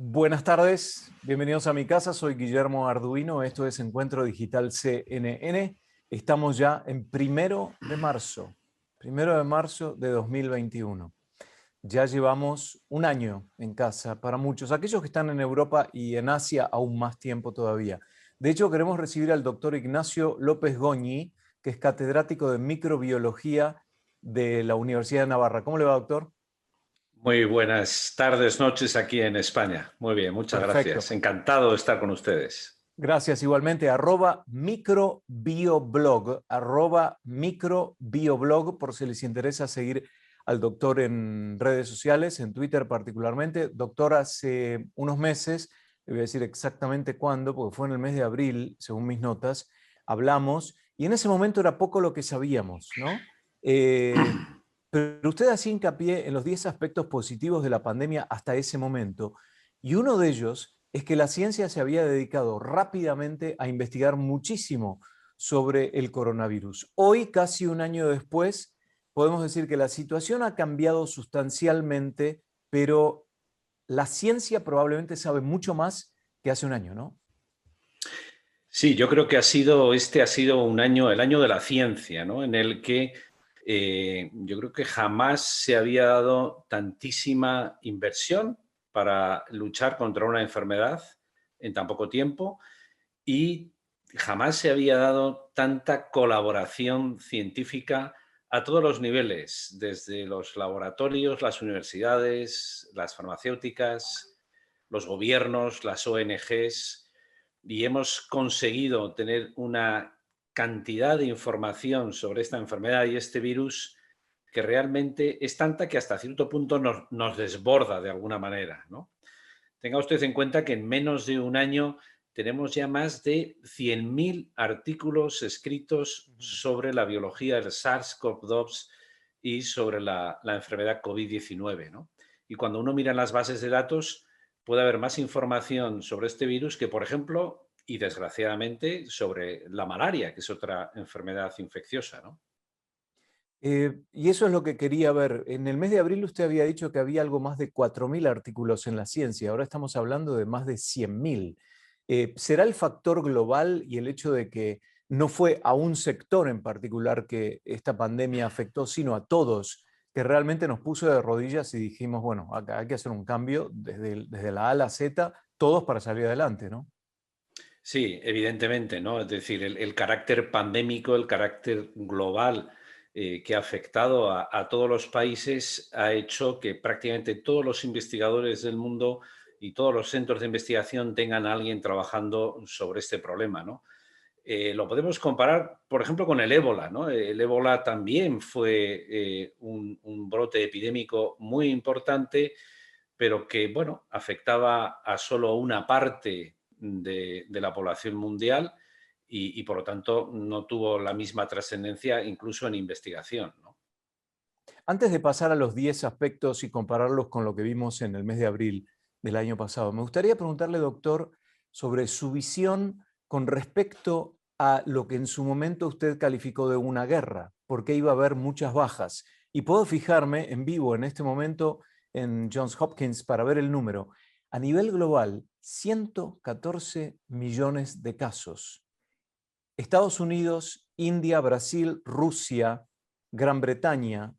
Buenas tardes, bienvenidos a mi casa, soy Guillermo Arduino, esto es Encuentro Digital CNN. Estamos ya en primero de marzo de 2021. Ya llevamos un año en casa para muchos, aquellos que están en Europa y en Asia aún más tiempo todavía. De hecho, queremos recibir al doctor Ignacio López Goñi, que es catedrático de microbiología de la Universidad de Navarra. ¿Cómo le va, doctor? Muy buenas tardes, noches aquí en España. Muy bien, muchas Perfecto. gracias. Encantado de estar con ustedes. Gracias igualmente. @microbioblog, por si les interesa seguir al doctor en redes sociales, en Twitter particularmente. Doctor, hace unos meses, le voy a decir exactamente cuándo, porque fue en el mes de abril, según mis notas, hablamos, y en ese momento era poco lo que sabíamos, ¿no? Eh, pero usted hacía hincapié en los 10 aspectos positivos de la pandemia hasta ese momento, y uno de ellos es que la ciencia se había dedicado rápidamente a investigar muchísimo sobre el coronavirus. Hoy, casi un año después, podemos decir que la situación ha cambiado sustancialmente, pero la ciencia probablemente sabe mucho más que hace un año, ¿no? Sí, yo creo que este ha sido un año, el año de la ciencia, ¿no? En el que yo creo que jamás se había dado tantísima inversión para luchar contra una enfermedad en tan poco tiempo y jamás se había dado tanta colaboración científica a todos los niveles, desde los laboratorios, las universidades, las farmacéuticas, los gobiernos, las ONGs, y hemos conseguido tener una cantidad de información sobre esta enfermedad y este virus que realmente es tanta que hasta cierto punto nos desborda de alguna manera, ¿no? Tenga usted en cuenta que en menos de un año tenemos ya más de 100.000 artículos escritos Ujú. sobre la biología del SARS-CoV-2 y sobre la enfermedad COVID-19, ¿no? Y cuando uno mira en las bases de datos, puede haber más información sobre este virus que, por ejemplo, y desgraciadamente, sobre la malaria, que es otra enfermedad infecciosa, ¿no? Y eso es lo que quería ver. En el mes de abril usted había dicho que había algo más de 4.000 artículos en la ciencia. Ahora estamos hablando de más de 100.000. ¿Será el factor global y el hecho de que no fue a un sector en particular que esta pandemia afectó, sino a todos, que realmente nos puso de rodillas y dijimos, bueno, acá hay que hacer un cambio desde la A a la Z, todos para salir adelante, ¿no? Sí, evidentemente, ¿no? Es decir, el carácter pandémico, el carácter global que ha afectado a todos los países ha hecho que prácticamente todos los investigadores del mundo y todos los centros de investigación tengan a alguien trabajando sobre este problema, ¿no? Lo podemos comparar, por ejemplo, con el ébola, ¿no? El ébola también fue un brote epidémico muy importante, pero que, bueno, afectaba a solo una parte de la población mundial y, por lo tanto, no tuvo la misma trascendencia incluso en investigación, ¿no? Antes de pasar a los 10 aspectos y compararlos con lo que vimos en el mes de abril del año pasado, me gustaría preguntarle, doctor, sobre su visión con respecto a lo que en su momento usted calificó de una guerra, porque iba a haber muchas bajas. Y puedo fijarme en vivo en este momento en Johns Hopkins para ver el número. A nivel global, 114 millones de casos. Estados Unidos, India, Brasil, Rusia, Gran Bretaña,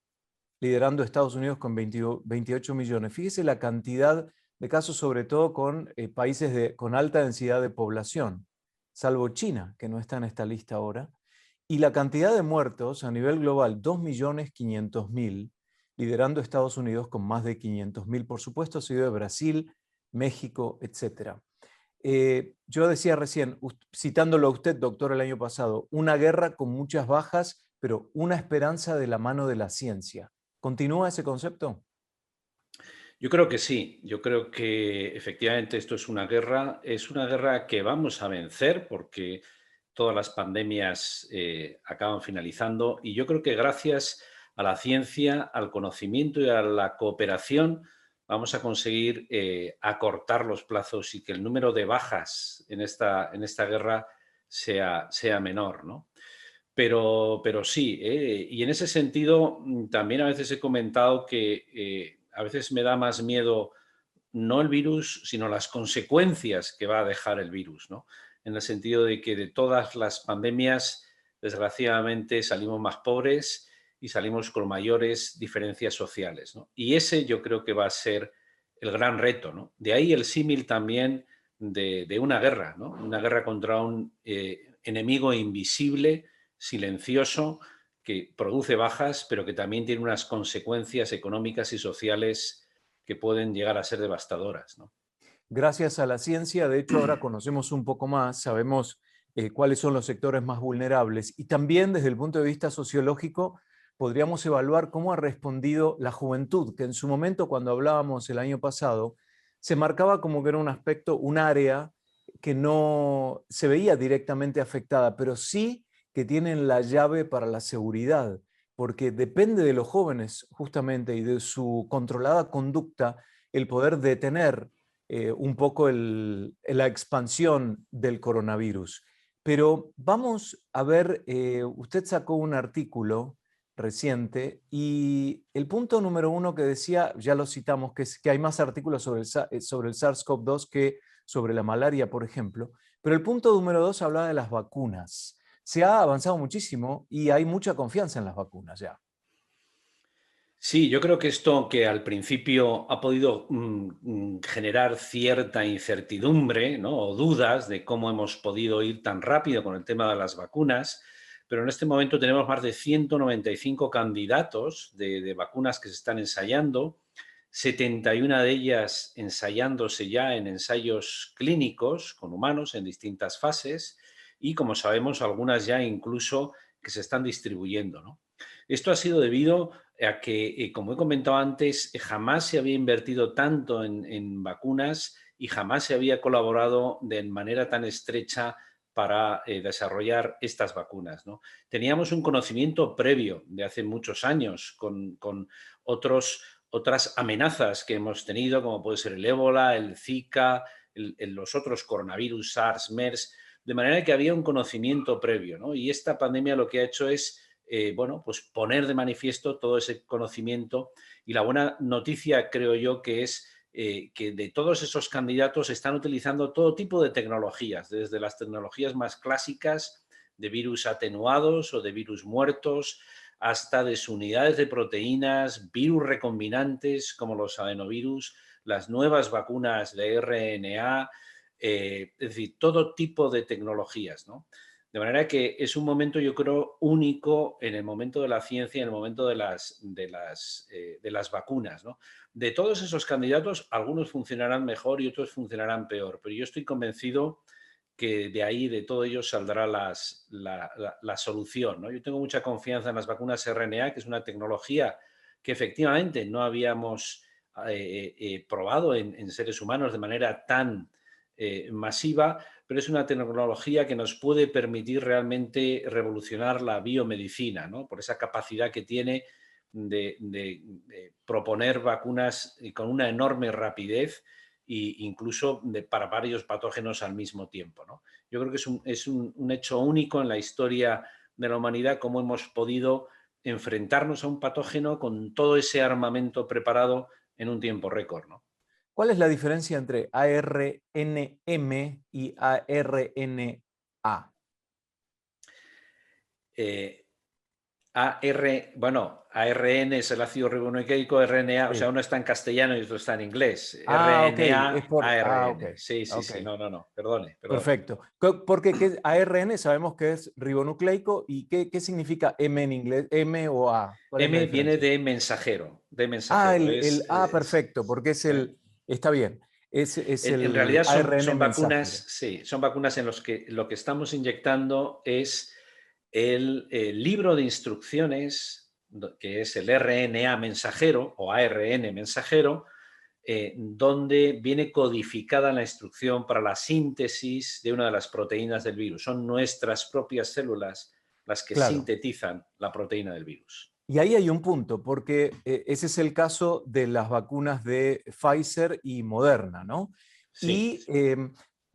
liderando Estados Unidos con 28 millones. Fíjese la cantidad de casos, sobre todo con países con alta densidad de población, salvo China, que no está en esta lista ahora. Y la cantidad de muertos a nivel global, 2.500.000, liderando Estados Unidos con más de 500.000. Por supuesto, seguido de Brasil, México, etcétera. Yo decía recién, citándolo a usted, doctor, el año pasado, una guerra con muchas bajas, pero una esperanza de la mano de la ciencia. ¿Continúa ese concepto? Yo creo que sí, yo creo que efectivamente esto es una guerra que vamos a vencer porque todas las pandemias acaban finalizando y yo creo que gracias a la ciencia, al conocimiento y a la cooperación vamos a conseguir acortar los plazos y que el número de bajas en esta guerra sea menor, ¿no? Pero sí, y en ese sentido también a veces he comentado que a veces me da más miedo no el virus, sino las consecuencias que va a dejar el virus, ¿no? En el sentido de que de todas las pandemias, desgraciadamente, salimos más pobres y salimos con mayores diferencias sociales, ¿no? Y ese yo creo que va a ser el gran reto, ¿no? De ahí el símil también de una guerra, ¿no? Una guerra contra un enemigo invisible, silencioso, que produce bajas, pero que también tiene unas consecuencias económicas y sociales que pueden llegar a ser devastadoras, ¿no? Gracias a la ciencia, de hecho, ahora conocemos un poco más, sabemos cuáles son los sectores más vulnerables y también desde el punto de vista sociológico podríamos evaluar cómo ha respondido la juventud, que en su momento, cuando hablábamos el año pasado, se marcaba como que era un aspecto, un área que no se veía directamente afectada, pero sí que tienen la llave para la seguridad, porque depende de los jóvenes justamente y de su controlada conducta el poder detener un poco la expansión del coronavirus. Pero vamos a ver, usted sacó un artículo reciente y el punto número uno que decía, ya lo citamos, que es que hay más artículos sobre el SARS-CoV-2 que sobre la malaria, por ejemplo, pero el punto número dos hablaba de las vacunas. Se ha avanzado muchísimo y hay mucha confianza en las vacunas ya. Sí, yo creo que esto que al principio ha podido generar cierta incertidumbre, ¿no? O dudas de cómo hemos podido ir tan rápido con el tema de las vacunas, pero en este momento tenemos más de 195 candidatos de vacunas que se están ensayando, 71 de ellas ensayándose ya en ensayos clínicos con humanos en distintas fases y, como sabemos, algunas ya incluso que se están distribuyendo, ¿no? Esto ha sido debido a que, como he comentado antes, jamás se había invertido tanto en vacunas y jamás se había colaborado de manera tan estrecha para desarrollar estas vacunas, ¿no? Teníamos un conocimiento previo de hace muchos años con otras amenazas que hemos tenido, como puede ser el ébola, el Zika, los otros coronavirus, SARS, MERS, de manera que había un conocimiento previo, ¿no? Y esta pandemia lo que ha hecho es bueno, pues poner de manifiesto todo ese conocimiento y la buena noticia creo yo que es que de todos esos candidatos están utilizando todo tipo de tecnologías, desde las tecnologías más clásicas de virus atenuados o de virus muertos, hasta desunidades de proteínas, virus recombinantes como los adenovirus, las nuevas vacunas de RNA, es decir, todo tipo de tecnologías, ¿no? De manera que es un momento, yo creo, único en el momento de la ciencia, en el momento de las vacunas, ¿no? De todos esos candidatos, algunos funcionarán mejor y otros funcionarán peor, pero yo estoy convencido que de ahí, de todo ello, saldrá la solución, ¿no? Yo tengo mucha confianza en las vacunas RNA, que es una tecnología que efectivamente no habíamos probado en seres humanos de manera tan masiva, pero es una tecnología que nos puede permitir realmente revolucionar la biomedicina, ¿no? Por esa capacidad que tiene de proponer vacunas con una enorme rapidez e incluso para varios patógenos al mismo tiempo, ¿no? Yo creo que es un hecho único en la historia de la humanidad cómo hemos podido enfrentarnos a un patógeno con todo ese armamento preparado en un tiempo récord, ¿no? ¿Cuál es la diferencia entre ARNM y ARNA? Eh, bueno, ARN es el ácido ribonucleico, RNA, o sea, Sí. uno está en castellano y otro está en inglés. Ah, ok, es RNA, por... Ah, ok, ARN. Sí, sí, ok. sí, no, perdone, perdone. Perfecto. Porque ARN sabemos que es ribonucleico y ¿qué significa M en inglés? ¿M o A? ¿Cuál es la M viene diferencia? de mensajero, de Ah, mensajero. perfecto, porque es ¿Eh? está bien, es En el realidad ARN son mensajero. vacunas, sí, son vacunas en los que lo que estamos inyectando es el libro de instrucciones, que es el RNA mensajero o ARN mensajero, donde viene codificada la instrucción para la síntesis de una de las proteínas del virus. Son nuestras propias células las que Claro. sintetizan la proteína del virus. Y ahí hay un punto, porque ese es el caso de las vacunas de Pfizer y Moderna, ¿no? Sí, Y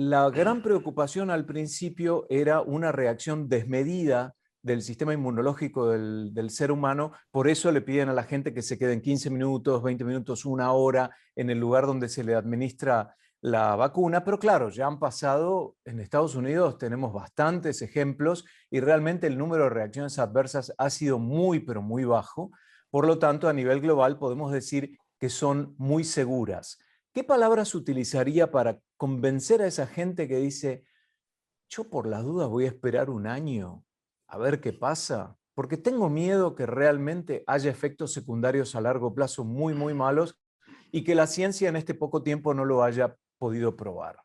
la gran preocupación al principio era una reacción desmedida del sistema inmunológico del ser humano, por eso le piden a la gente que se queden 15 minutos, 20 minutos, una hora en el lugar donde se le administra la vacuna, pero claro, ya han pasado, en Estados Unidos tenemos bastantes ejemplos y realmente el número de reacciones adversas ha sido muy, pero muy bajo. Por lo tanto, a nivel global podemos decir que son muy seguras. ¿Qué palabras utilizaría para convencer a esa gente que dice, yo por las dudas voy a esperar un año a ver qué pasa? Porque tengo miedo que realmente haya efectos secundarios a largo plazo muy, muy malos y que la ciencia en este poco tiempo no lo haya podido probar.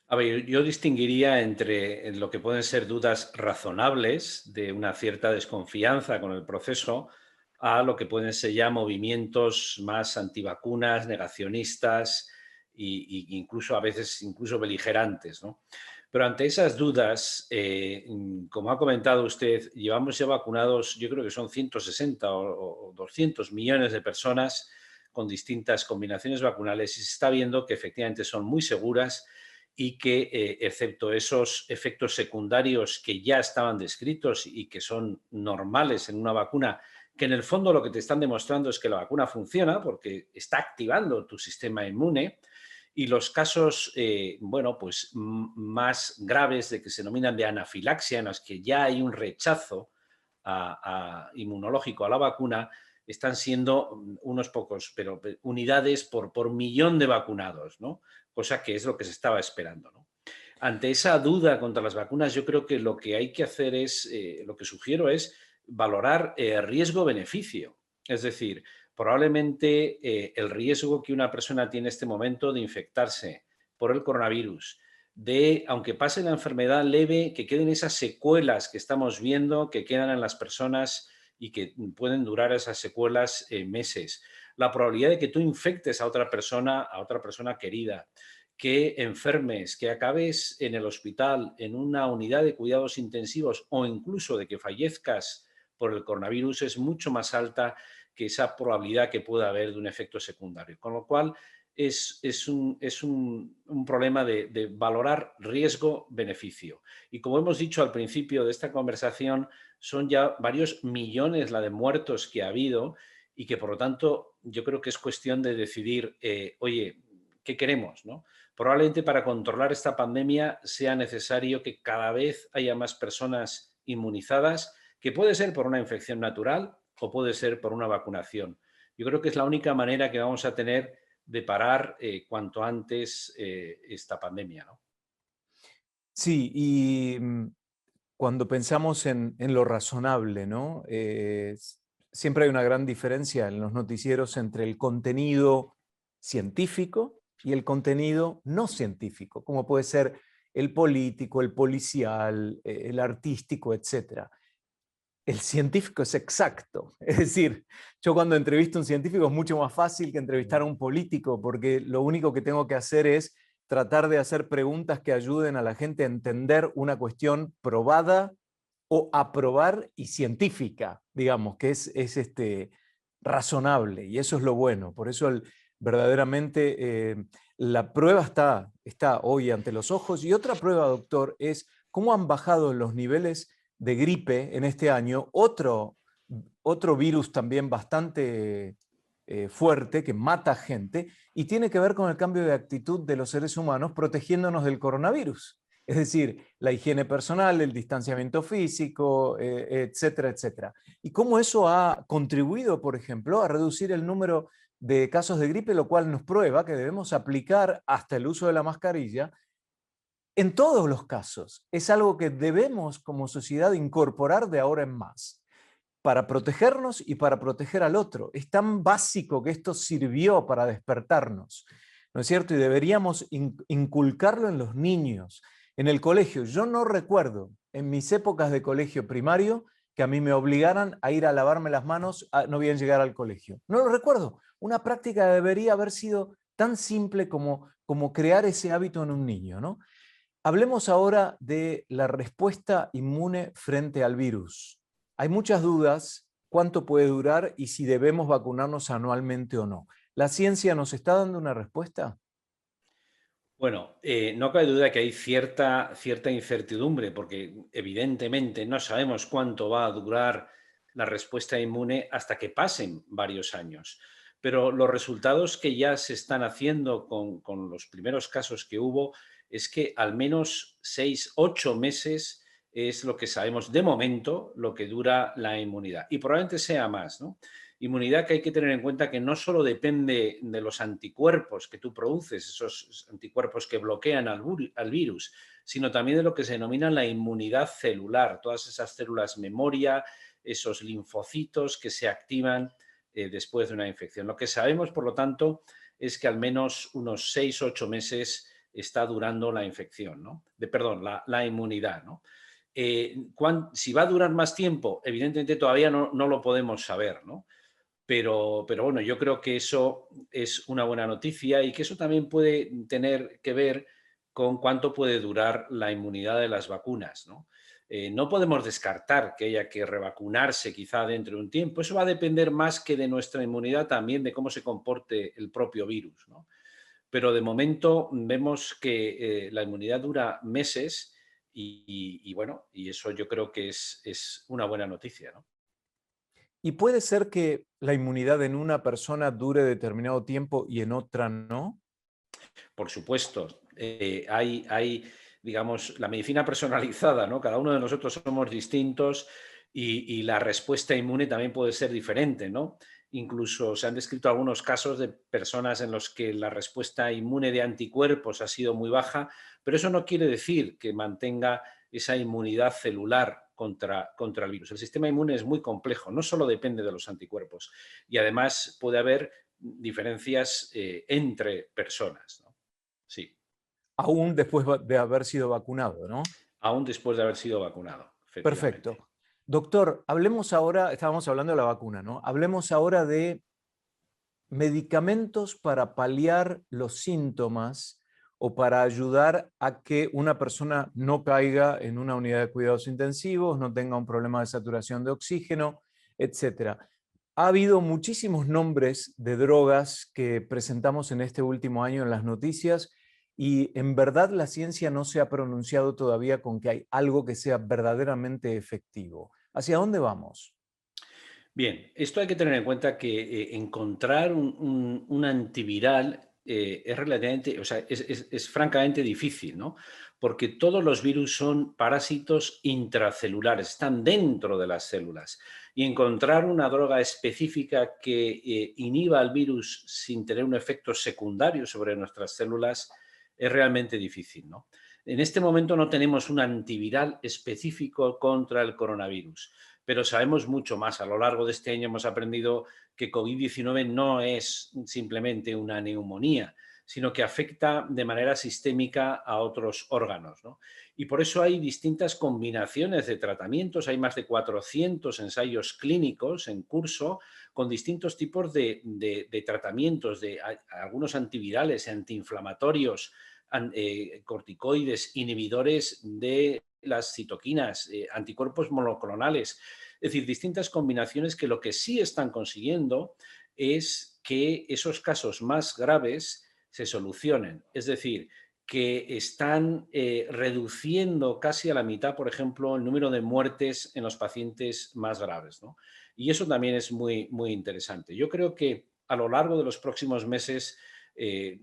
A ver, yo distinguiría entre lo que pueden ser dudas razonables de una cierta desconfianza con el proceso a lo que pueden ser ya movimientos más antivacunas, negacionistas incluso a veces incluso beligerantes, ¿no? Pero ante esas dudas, como ha comentado usted, llevamos ya vacunados, yo creo que son 160 o 200 millones de personas con distintas combinaciones vacunales y se está viendo que efectivamente son muy seguras y que, excepto esos efectos secundarios que ya estaban descritos y que son normales en una vacuna, que en el fondo lo que te están demostrando es que la vacuna funciona porque está activando tu sistema inmune, y los casos, bueno, pues más graves de que se denominan de anafilaxia, en las que ya hay un rechazo inmunológico a la vacuna, están siendo unos pocos, pero unidades por millón de vacunados, ¿no? Cosa que es lo que se estaba esperando, ¿no? Ante esa duda contra las vacunas, yo creo que lo que hay que hacer es, lo que sugiero es valorar riesgo-beneficio. Es decir, probablemente el riesgo que una persona tiene en este momento de infectarse por el coronavirus, de, aunque pase la enfermedad leve, que queden esas secuelas que estamos viendo, que quedan en las personas y que pueden durar esas secuelas meses. La probabilidad de que tú infectes a otra persona querida, que enfermes, que acabes en el hospital, en una unidad de cuidados intensivos o incluso de que fallezcas por el coronavirus es mucho más alta que esa probabilidad que pueda haber de un efecto secundario. Con lo cual, es un problema de valorar riesgo-beneficio. Y como hemos dicho al principio de esta conversación, son ya varios millones la de muertos que ha habido y que, por lo tanto, yo creo que es cuestión de decidir, oye, ¿qué queremos, no? Probablemente para controlar esta pandemia sea necesario que cada vez haya más personas inmunizadas, que puede ser por una infección natural o puede ser por una vacunación. Yo creo que es la única manera que vamos a tener de parar cuanto antes esta pandemia, ¿no? Sí, y cuando pensamos en lo razonable, ¿no? Siempre hay una gran diferencia en los noticieros entre el contenido científico y el contenido no científico, como puede ser el político, el policial, el artístico, etc. El científico es exacto. Es decir, yo cuando entrevisto a un científico es mucho más fácil que entrevistar a un político, porque lo único que tengo que hacer es tratar de hacer preguntas que ayuden a la gente a entender una cuestión probada o aprobar y científica, digamos, que es razonable, y eso es lo bueno. Por eso verdaderamente la prueba está hoy ante los ojos. Y otra prueba, doctor, es cómo han bajado los niveles de gripe en este año, otro virus también bastante fuerte que mata gente y tiene que ver con el cambio de actitud de los seres humanos protegiéndonos del coronavirus. Es decir, la higiene personal, el distanciamiento físico, etcétera, etcétera. Y cómo eso ha contribuido, por ejemplo, a reducir el número de casos de gripe, lo cual nos prueba que debemos aplicar hasta el uso de la mascarilla en todos los casos. Es algo que debemos como sociedad incorporar de ahora en más para protegernos y para proteger al otro. Es tan básico que esto sirvió para despertarnos, ¿no es cierto? Y deberíamos inculcarlo en los niños, en el colegio. Yo no recuerdo en mis épocas de colegio primario que a mí me obligaran a ir a lavarme las manos no bien llegar al colegio. No lo recuerdo. Una práctica debería haber sido tan simple como crear ese hábito en un niño, ¿no? Hablemos ahora de la respuesta inmune frente al virus. Hay muchas dudas cuánto puede durar y si debemos vacunarnos anualmente o no. ¿La ciencia nos está dando una respuesta? Bueno, no cabe duda que hay cierta incertidumbre porque evidentemente no sabemos cuánto va a durar la respuesta inmune hasta que pasen varios años. Pero los resultados que ya se están haciendo con los primeros casos que hubo es que al menos 6, 8 meses es lo que sabemos de momento, lo que dura la inmunidad. Y probablemente sea más, ¿no? Inmunidad que hay que tener en cuenta que no solo depende de los anticuerpos que tú produces, esos anticuerpos que bloquean al virus, sino también de lo que se denomina la inmunidad celular, todas esas células memoria, esos linfocitos que se activan después de una infección. Lo que sabemos, por lo tanto, es que al menos unos 6 o 8 meses está durando la infección, ¿no? Perdón, la inmunidad, ¿no? Si va a durar más tiempo, evidentemente todavía no lo podemos saber, ¿no? Pero bueno, yo creo que eso es una buena noticia y que eso también puede tener que ver con cuánto puede durar la inmunidad de las vacunas, ¿no? No podemos descartar que haya que revacunarse quizá dentro de un tiempo. Eso va a depender más que de nuestra inmunidad, también de cómo se comporte el propio virus, ¿no? Pero de momento vemos que la inmunidad dura meses y bueno, y eso yo creo que es una buena noticia, ¿no? ¿Y puede ser que la inmunidad en una persona dure determinado tiempo y en otra no? Por supuesto, digamos, la medicina personalizada, ¿no? Cada uno de nosotros somos distintos y la respuesta inmune también puede ser diferente, ¿no? Incluso se han descrito algunos casos de personas en los que la respuesta inmune de anticuerpos ha sido muy baja, pero eso no quiere decir que mantenga esa inmunidad celular contra el virus. El sistema inmune es muy complejo, no solo depende de los anticuerpos y además puede haber diferencias entre personas, ¿no? Sí, Aún después de haber sido vacunado, ¿no? aún después de haber sido vacunado, efectivamente. Perfecto. Doctor, hablemos ahora, estábamos hablando de la vacuna, ¿no? Hablemos ahora de medicamentos para paliar los síntomas o para ayudar a que una persona no caiga en una unidad de cuidados intensivos, no tenga un problema de saturación de oxígeno, etcétera. Ha habido muchísimos nombres de drogas que presentamos en este último año en las noticias y en verdad la ciencia no se ha pronunciado todavía con que hay algo que sea verdaderamente efectivo. ¿Hacia dónde vamos? Bien, esto hay que tener en cuenta que encontrar un antiviral es relativamente, o sea, es francamente difícil, ¿no? Porque todos los virus son parásitos intracelulares, están dentro de las células. Y encontrar una droga específica que inhiba al virus sin tener un efecto secundario sobre nuestras células es realmente difícil, ¿no? En este momento no tenemos un antiviral específico contra el coronavirus, pero sabemos mucho más. A lo largo de este año hemos aprendido que COVID-19 no es simplemente una neumonía, sino que afecta de manera sistémica a otros órganos, ¿no? Y por eso hay distintas combinaciones de tratamientos, hay más de 400 ensayos clínicos en curso con distintos tipos de tratamientos, algunos antivirales, antiinflamatorios, corticoides, inhibidores de las citoquinas, anticuerpos monoclonales, es decir, distintas combinaciones que lo que sí están consiguiendo es que esos casos más graves se solucionen. Es decir, que están reduciendo casi a la mitad, por ejemplo, el número de muertes en los pacientes más graves, ¿no? Y eso también es muy, muy interesante. Yo creo que a lo largo de los próximos meses eh,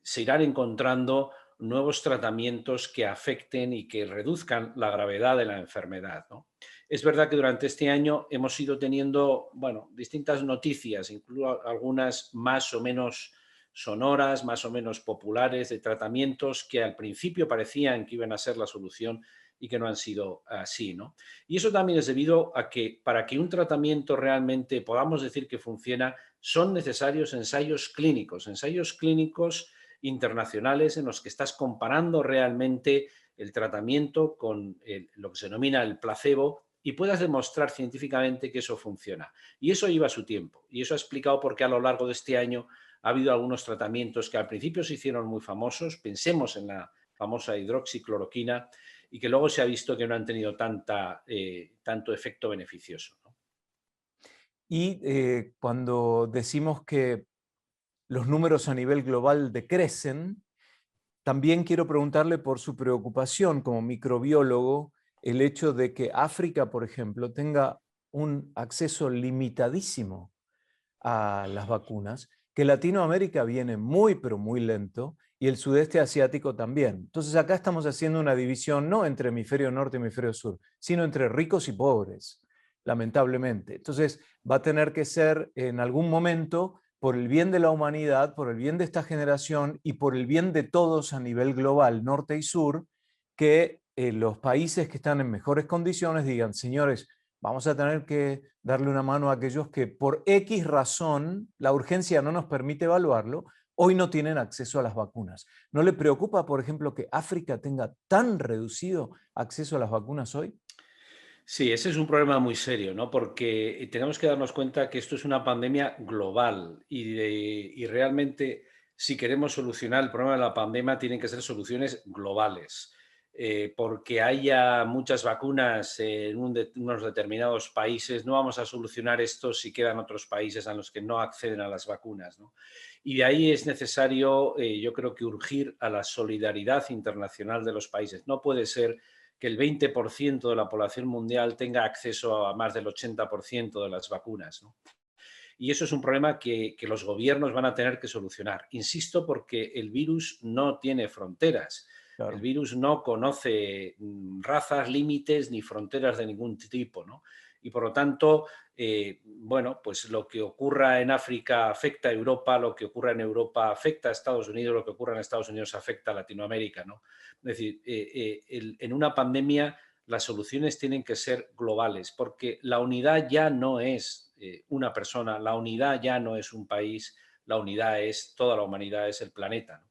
se irán encontrando nuevos tratamientos que afecten y que reduzcan la gravedad de la enfermedad, ¿no? Es verdad que durante este año hemos ido teniendo, bueno, distintas noticias, incluso algunas más o menos sonoras, más o menos populares, de tratamientos que al principio parecían que iban a ser la solución y que no han sido así, ¿no? Y eso también es debido a que para que un tratamiento realmente podamos decir que funciona, son necesarios ensayos clínicos internacionales en los que estás comparando realmente el tratamiento con lo que se denomina el placebo y puedas demostrar científicamente que eso funciona. Y eso lleva su tiempo. Y eso ha explicado por qué a lo largo de este año ha habido algunos tratamientos que al principio se hicieron muy famosos. Pensemos en la famosa hidroxicloroquina y que luego se ha visto que no han tenido tanto efecto beneficioso, ¿no? Y cuando decimos que los números a nivel global decrecen, también quiero preguntarle por su preocupación como microbiólogo, el hecho de que África, por ejemplo, tenga un acceso limitadísimo a las vacunas, que Latinoamérica viene muy, pero muy lento, y el sudeste asiático también. Entonces acá estamos haciendo una división no entre hemisferio norte y hemisferio sur, sino entre ricos y pobres, lamentablemente. Entonces va a tener que ser en algún momento, por el bien de la humanidad, por el bien de esta generación y por el bien de todos a nivel global, norte y sur, que los países que están en mejores condiciones digan, señores, vamos a tener que darle una mano a aquellos que por X razón la urgencia no nos permite evaluarlo, hoy no tienen acceso a las vacunas. ¿No le preocupa, por ejemplo, que África tenga tan reducido acceso a las vacunas hoy? Sí, ese es un problema muy serio, ¿no? Porque tenemos que darnos cuenta que esto es una pandemia global y realmente si queremos solucionar el problema de la pandemia tienen que ser soluciones globales. Porque haya muchas vacunas en unos determinados países, no vamos a solucionar esto si quedan otros países a los que no acceden a las vacunas, ¿no? Y de ahí es necesario, yo creo que urgir a la solidaridad internacional de los países. No puede ser que el 20% de la población mundial tenga acceso a más del 80% de las vacunas, ¿no? Y eso es un problema que los gobiernos van a tener que solucionar. Insisto, porque el virus no tiene fronteras. El Claro. virus no conoce razas, límites ni fronteras de ningún tipo, ¿no? Y por lo tanto, bueno, pues lo que ocurra en África afecta a Europa, lo que ocurra en Europa afecta a Estados Unidos, lo que ocurra en Estados Unidos afecta a Latinoamérica, ¿no? Es decir, en una pandemia las soluciones tienen que ser globales, porque la unidad ya no es una persona, la unidad ya no es un país, la unidad es toda la humanidad, es el planeta, ¿no?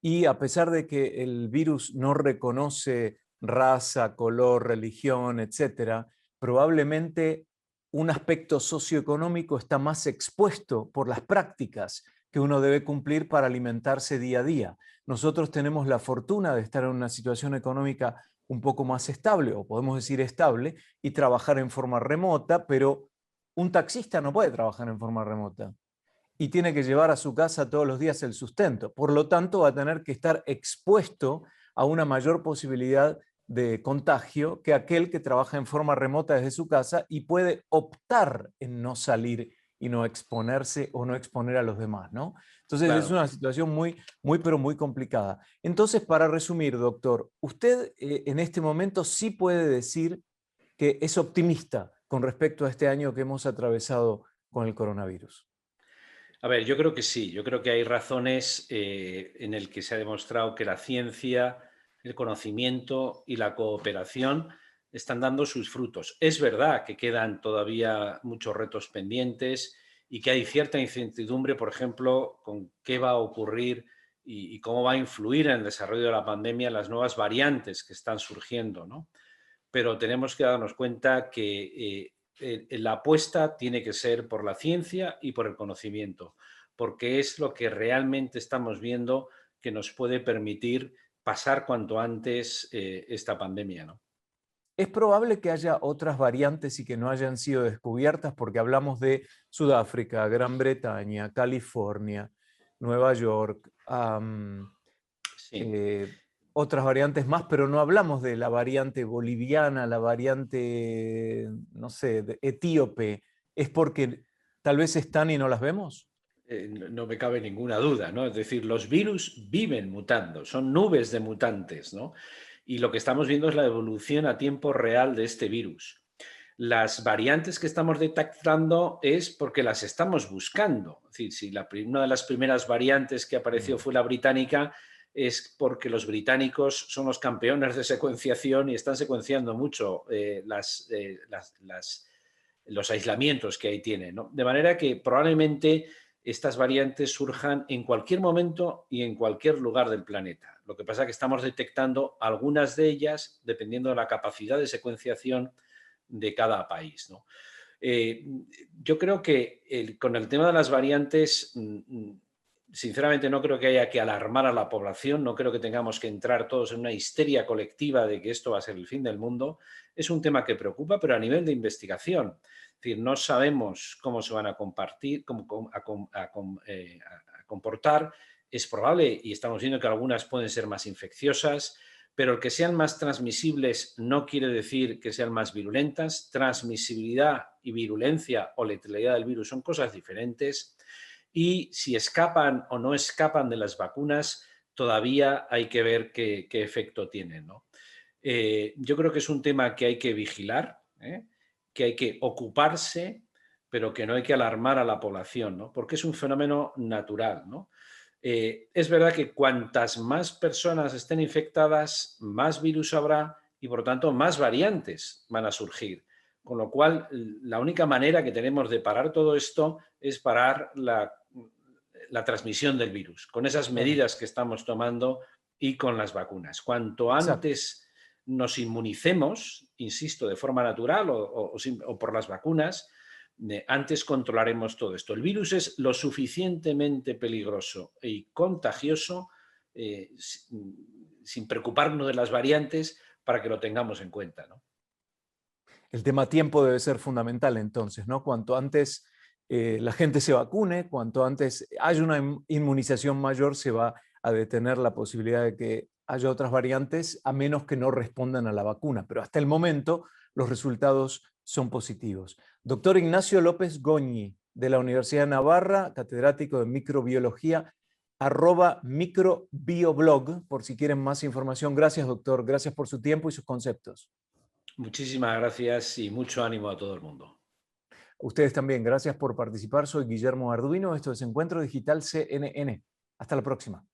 Y a pesar de que el virus no reconoce raza, color, religión, etcétera, probablemente un aspecto socioeconómico está más expuesto por las prácticas que uno debe cumplir para alimentarse día a día. Nosotros tenemos la fortuna de estar en una situación económica un poco más estable, o podemos decir estable, y trabajar en forma remota, pero un taxista no puede trabajar en forma remota y tiene que llevar a su casa todos los días el sustento. Por lo tanto, va a tener que estar expuesto a una mayor posibilidad de contagio que aquel que trabaja en forma remota desde su casa y puede optar en no salir y no exponerse o no exponer a los demás, ¿no? Entonces es Claro. una situación pero muy complicada. Entonces, para resumir, doctor, usted en este momento sí puede decir que es optimista con respecto a este año que hemos atravesado con el coronavirus. A ver, yo creo que sí, yo creo que hay razones en el que se ha demostrado que la ciencia, el conocimiento y la cooperación están dando sus frutos. Es verdad que quedan todavía muchos retos pendientes y que hay cierta incertidumbre, por ejemplo, con qué va a ocurrir y cómo va a influir en el desarrollo de la pandemia las nuevas variantes que están surgiendo, ¿no? Pero tenemos que darnos cuenta que la apuesta tiene que ser por la ciencia y por el conocimiento, porque es lo que realmente estamos viendo que nos puede permitir pasar cuanto antes esta pandemia, ¿no? Es probable que haya otras variantes y que no hayan sido descubiertas porque hablamos de Sudáfrica, Gran Bretaña, California, Nueva York, Sí. eh, otras variantes más, pero no hablamos de la variante boliviana, la variante, no sé, etíope. ¿Es porque tal vez están y no las vemos? No me cabe ninguna duda, ¿no? Es decir, los virus viven mutando, son nubes de mutantes, ¿no? Y lo que estamos viendo es la evolución a tiempo real de este virus. Las variantes que estamos detectando es porque las estamos buscando. Es decir, si una de las primeras variantes que apareció Mm. fue la británica, es porque los británicos son los campeones de secuenciación y están secuenciando mucho los aislamientos que ahí tienen, ¿no? De manera que probablemente estas variantes surjan en cualquier momento y en cualquier lugar del planeta. Lo que pasa es que estamos detectando algunas de ellas dependiendo de la capacidad de secuenciación de cada país, ¿no? Eh, yo creo que con el tema de las variantes, sinceramente no creo que haya que alarmar a la población, no creo que tengamos que entrar todos en una histeria colectiva de que esto va a ser el fin del mundo. Es un tema que preocupa, pero a nivel de investigación. Es decir, no sabemos cómo se van a compartir, a comportar es probable, y estamos viendo que algunas pueden ser más infecciosas, pero el que sean más transmisibles no quiere decir que sean más virulentas. Transmisibilidad y virulencia o letalidad del virus son cosas diferentes. Y si escapan o no escapan de las vacunas, todavía hay que ver qué efecto tienen, ¿no? Yo creo que es un tema que hay que vigilar, que hay que ocuparse, pero que no hay que alarmar a la población, ¿no? Porque es un fenómeno natural, ¿no? Es verdad que cuantas más personas estén infectadas, más virus habrá y por lo tanto más variantes van a surgir. Con lo cual, la única manera que tenemos de parar todo esto es parar la transmisión del virus, con esas Claro. medidas que estamos tomando y con las vacunas. Cuanto Exacto. antes nos inmunicemos, insisto, de forma natural o por las vacunas, antes controlaremos todo esto. El virus es lo suficientemente peligroso y contagioso sin preocuparnos de las variantes para que lo tengamos en cuenta, ¿no? El tema tiempo debe ser fundamental entonces, ¿no? Cuanto antes la gente se vacune, cuanto antes haya una inmunización mayor, se va a detener la posibilidad de que haya otras variantes, a menos que no respondan a la vacuna. Pero hasta el momento los resultados son positivos. Doctor Ignacio López Goñi, de la Universidad de Navarra, catedrático de microbiología, @microbioblog, por si quieren más información. Gracias, doctor. Gracias por su tiempo y sus conceptos. Muchísimas gracias y mucho ánimo a todo el mundo. Ustedes también, gracias por participar. Soy Guillermo Arduino, esto es Encuentro Digital CNN. Hasta la próxima.